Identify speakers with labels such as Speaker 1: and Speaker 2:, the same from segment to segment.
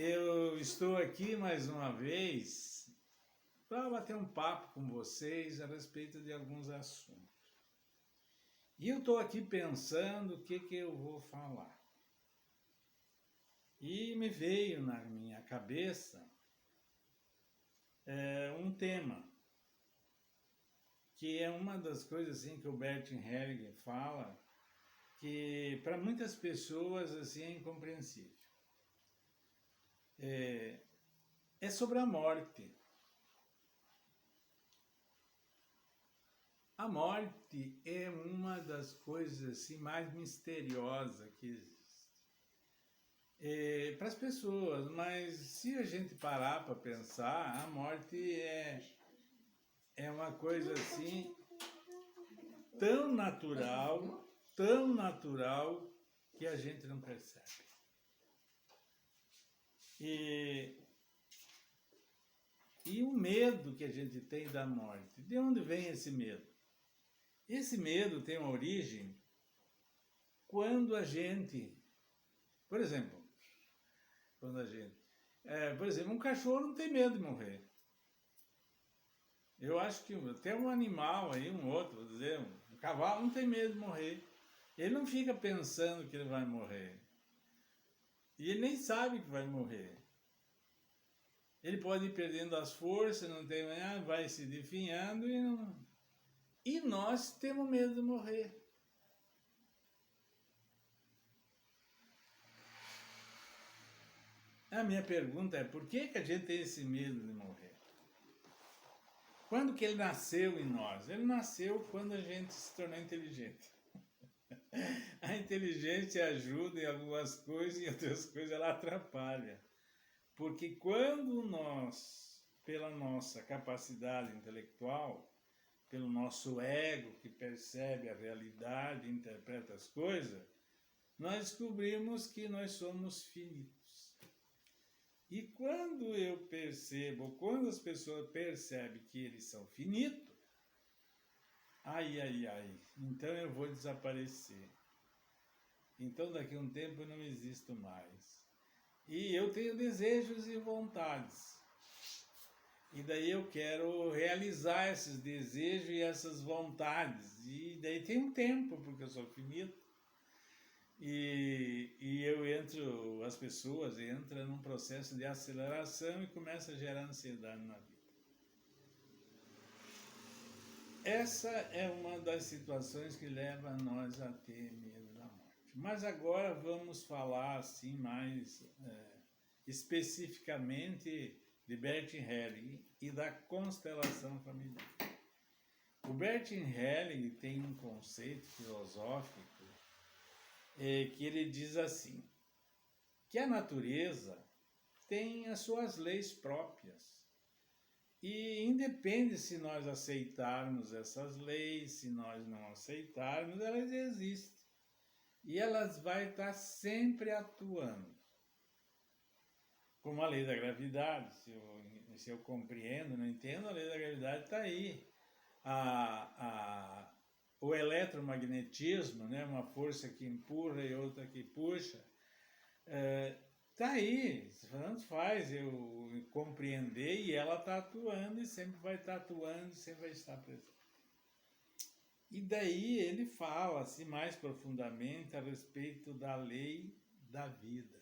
Speaker 1: Eu estou aqui mais uma vez para bater um papo com vocês a respeito de alguns assuntos. E eu estou aqui pensando o que eu vou falar. E me veio na minha cabeça um tema, que é uma das coisas assim, que o Bert Hellinger fala, que para muitas pessoas assim, é incompreensível. É sobre a morte. A morte é uma das coisas assim, mais misteriosas que existe para as pessoas, mas se a gente parar para pensar, a morte é uma coisa assim tão natural que a gente não percebe. E o medo que a gente tem da morte, de onde vem esse medo? Esse medo tem uma origem quando a gente, por exemplo, um cachorro não tem medo de morrer. Eu acho que até um animal aí, um outro, vou dizer, um cavalo não tem medo de morrer. Ele não fica pensando que ele vai morrer. E ele nem sabe que vai morrer. Ele pode ir perdendo as forças, não tem, vai se definhando e não... E nós temos medo de morrer. A minha pergunta é, por que a gente tem esse medo de morrer? Quando que ele nasceu em nós? Ele nasceu quando a gente se tornou inteligente. A inteligência ajuda em algumas coisas e em outras coisas ela atrapalha. Porque quando nós, pela nossa capacidade intelectual, pelo nosso ego que percebe a realidade, interpreta as coisas, nós descobrimos que nós somos finitos. E quando eu percebo, quando as pessoas percebem que eles são finitos, então eu vou desaparecer. Então daqui a um tempo eu não existo mais. E eu tenho desejos e vontades. E daí eu quero realizar esses desejos e essas vontades. E daí tem um tempo, porque eu sou finito. E eu entro, as pessoas entram num processo de aceleração e começa a gerar ansiedade na vida. Essa é uma das situações que leva a nós a ter medo da morte. Mas agora vamos falar assim mais especificamente de Bert Hellinger e da constelação familiar. O Bert Hellinger tem um conceito filosófico que ele diz assim, que a natureza tem as suas leis próprias e independe se nós aceitarmos essas leis, se nós não aceitarmos, elas existem e elas vão estar sempre atuando. Como a lei da gravidade, se eu compreendo, não entendo, a lei da gravidade está aí. O eletromagnetismo, né, uma força que empurra e outra que puxa, está aí, tanto faz eu compreender e ela está atuando e sempre vai estar atuando, sempre vai estar presente. E daí ele fala assim, mais profundamente a respeito da lei da vida.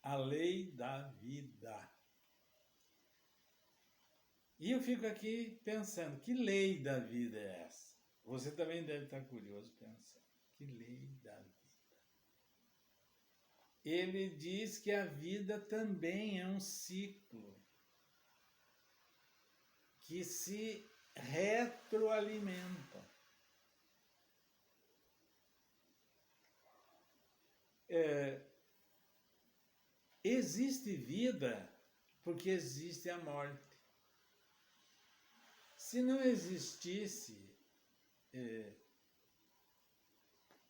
Speaker 1: A lei da vida. E eu fico aqui pensando, que lei da vida é essa? Você também deve estar curioso pensando, que lei da vida? Ele diz que a vida também é um ciclo que se retroalimenta. Existe vida porque existe a morte. Se não existisse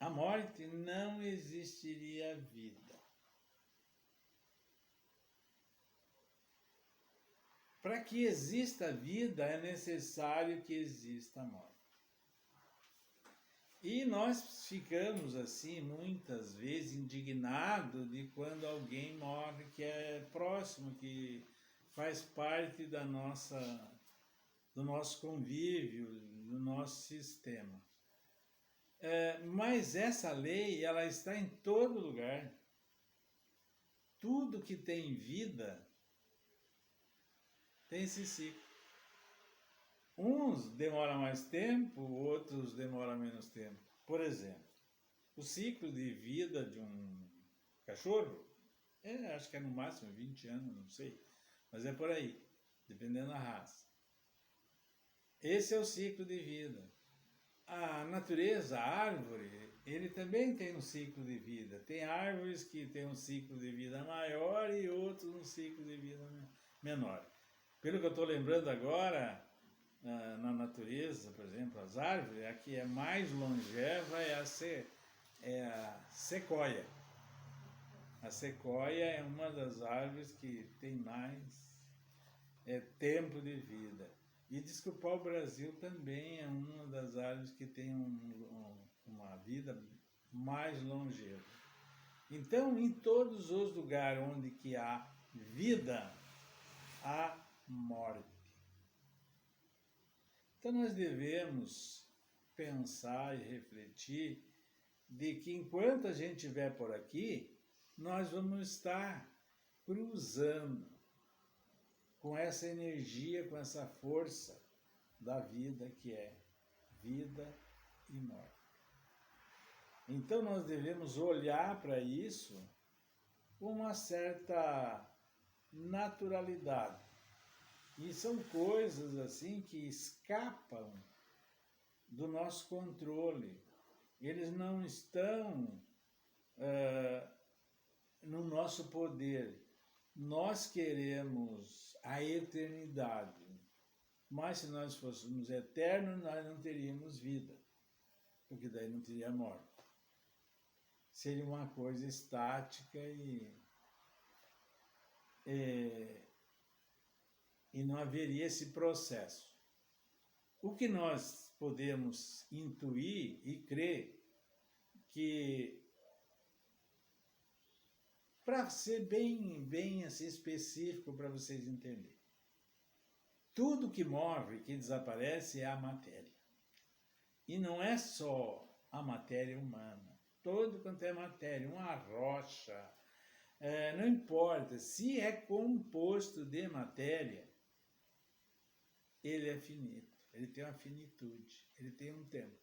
Speaker 1: a morte, não existiria vida. Para que exista a vida, é necessário que exista a morte. E nós ficamos assim muitas vezes indignados de quando alguém morre que é próximo, que faz parte do nosso convívio, do nosso sistema. Mas essa lei, ela está em todo lugar. Tudo que tem vida tem esse ciclo. Uns demoram mais tempo, outros demoram menos tempo. Por exemplo, o ciclo de vida de um cachorro, acho que é no máximo 20 anos, não sei, mas é por aí, dependendo da raça. Esse é o ciclo de vida. A natureza, a árvore, ele também tem um ciclo de vida. Tem árvores que têm um ciclo de vida maior e outros um ciclo de vida menor. Pelo que eu estou lembrando agora, na natureza, por exemplo, as árvores, a que é mais longeva é a sequoia. A sequoia é uma das árvores que tem mais tempo de vida. E diz que o pau-brasil também é uma das árvores que tem uma vida mais longeva. Então, em todos os lugares onde que há vida, há morte. Então, nós devemos pensar e refletir de que enquanto a gente estiver por aqui, nós vamos estar cruzando com essa energia, com essa força da vida que é vida e morte. Então nós devemos olhar para isso com uma certa naturalidade. E são coisas assim que escapam do nosso controle. Eles não estão no nosso poder. Nós queremos a eternidade, mas se nós fôssemos eternos, nós não teríamos vida, porque daí não teria morte. Seria uma coisa estática e não haveria esse processo. O que nós podemos intuir e crer que, para ser bem assim, específico para vocês entenderem, tudo que move, que desaparece é a matéria. E não é só a matéria humana. Todo quanto é matéria, uma rocha, não importa. Se é composto de matéria, ele é finito. Ele tem uma finitude, ele tem um tempo.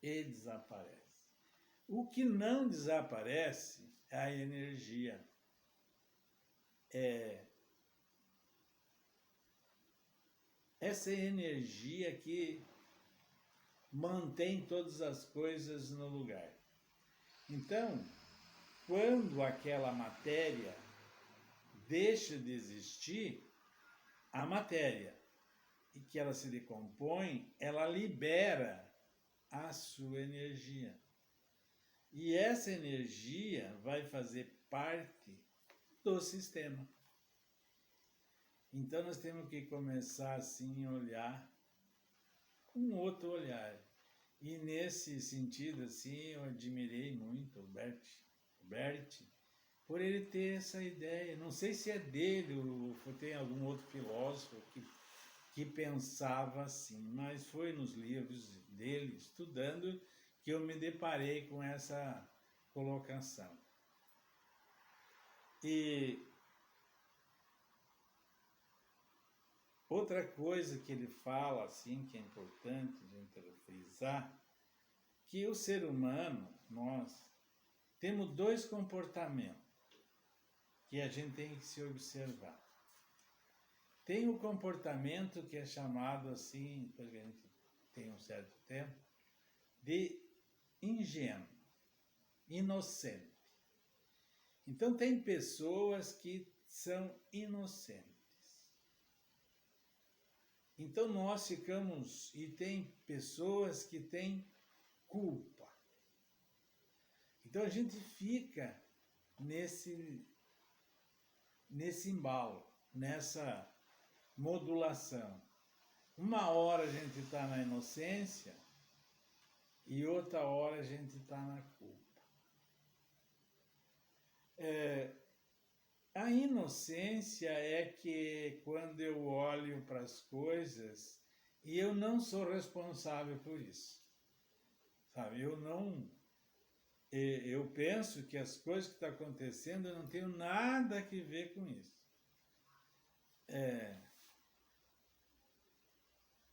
Speaker 1: E desaparece. O que não desaparece é a energia. Essa energia que mantém todas as coisas no lugar. Então, quando aquela matéria deixa de existir, a matéria, e que ela se decompõe, ela libera a sua energia. E essa energia vai fazer parte do sistema. Então nós temos que começar assim a olhar com outro olhar. E nesse sentido assim, eu admirei muito o Bert, por ele ter essa ideia. Não sei se é dele ou tem algum outro filósofo que pensava assim, mas foi nos livros dele, estudando, que eu me deparei com essa colocação. E outra coisa que ele fala, assim, que é importante a gente frisar, que o ser humano, nós, temos dois comportamentos que a gente tem que se observar. Tem o comportamento que é chamado assim, porque a gente tem um certo tempo, de ingênuo, inocente. Então tem pessoas que são inocentes. Então nós ficamos, e tem pessoas que têm culpa. Então a gente fica nesse embalo, nessa modulação. Uma hora a gente está na inocência e outra hora a gente está na culpa. A inocência é que quando eu olho para as coisas e eu não sou responsável por isso, sabe? Eu penso que as coisas que estão acontecendo eu não tenho nada a ver com isso.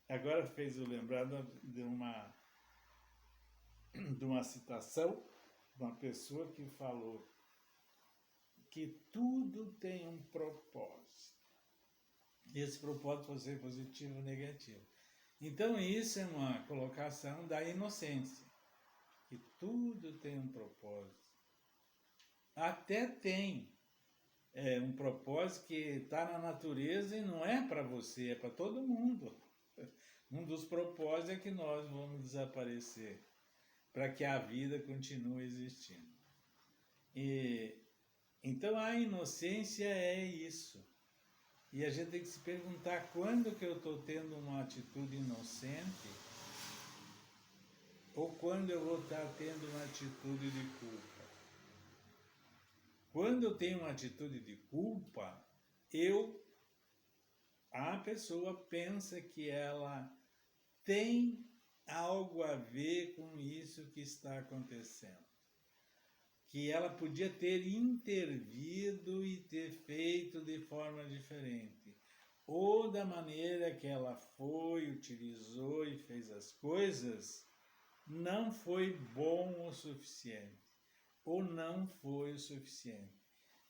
Speaker 1: Agora fez eu lembrar de uma citação de uma pessoa que falou que tudo tem um propósito. E esse propósito pode ser positivo ou negativo. Então isso é uma colocação da inocência, que tudo tem um propósito. Até tem um propósito que está na natureza e não é para você, é para todo mundo. Um dos propósitos é que nós vamos desaparecer, para que a vida continue existindo. Então a inocência é isso. E a gente tem que se perguntar quando que eu estou tendo uma atitude inocente ou quando eu vou estar tendo uma atitude de culpa. Quando eu tenho uma atitude de culpa, a pessoa pensa que ela tem algo a ver com isso que está acontecendo. Que ela podia ter intervido e ter feito de forma diferente. Ou da maneira que ela foi, utilizou e fez as coisas, não foi bom o suficiente. Ou não foi o suficiente.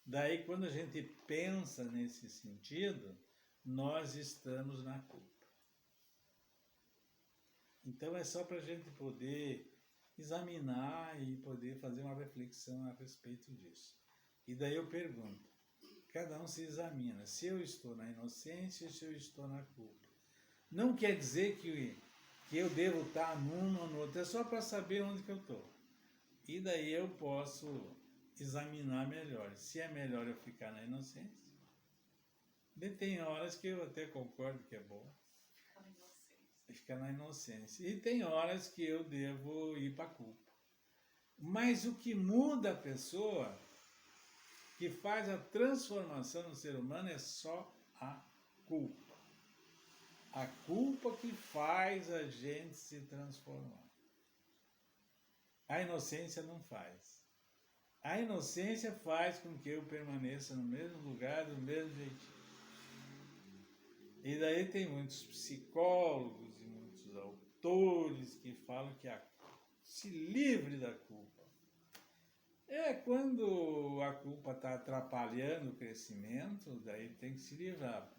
Speaker 1: Daí, quando a gente pensa nesse sentido, nós estamos na culpa. Então é só para a gente poder examinar e poder fazer uma reflexão a respeito disso. E daí eu pergunto, cada um se examina, se eu estou na inocência ou se eu estou na culpa. Não quer dizer que eu devo estar num ou no outro, é só para saber onde que eu estou. E daí eu posso examinar melhor, se é melhor eu ficar na inocência. Tem horas que eu até concordo que é bom. Ficar na inocência. E tem horas que eu devo ir para a culpa. Mas o que muda a pessoa, que faz a transformação no ser humano, é só a culpa. A culpa que faz a gente se transformar. A inocência não faz. A inocência faz com que eu permaneça no mesmo lugar, do mesmo jeitinho. E daí tem muitos psicólogos e muitos autores que falam que se livre da culpa. Quando a culpa está atrapalhando o crescimento, daí tem que se livrar.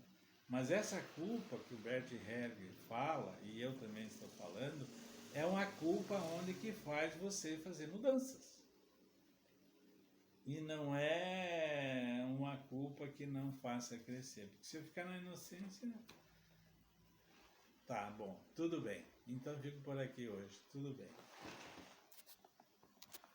Speaker 1: Mas essa culpa que o Bert Hellinger fala, e eu também estou falando, é uma culpa onde que faz você fazer mudanças. E não é uma culpa que não faça crescer. Porque se eu ficar na inocência... Tá, bom, tudo bem. Então fico por aqui hoje. Tudo bem.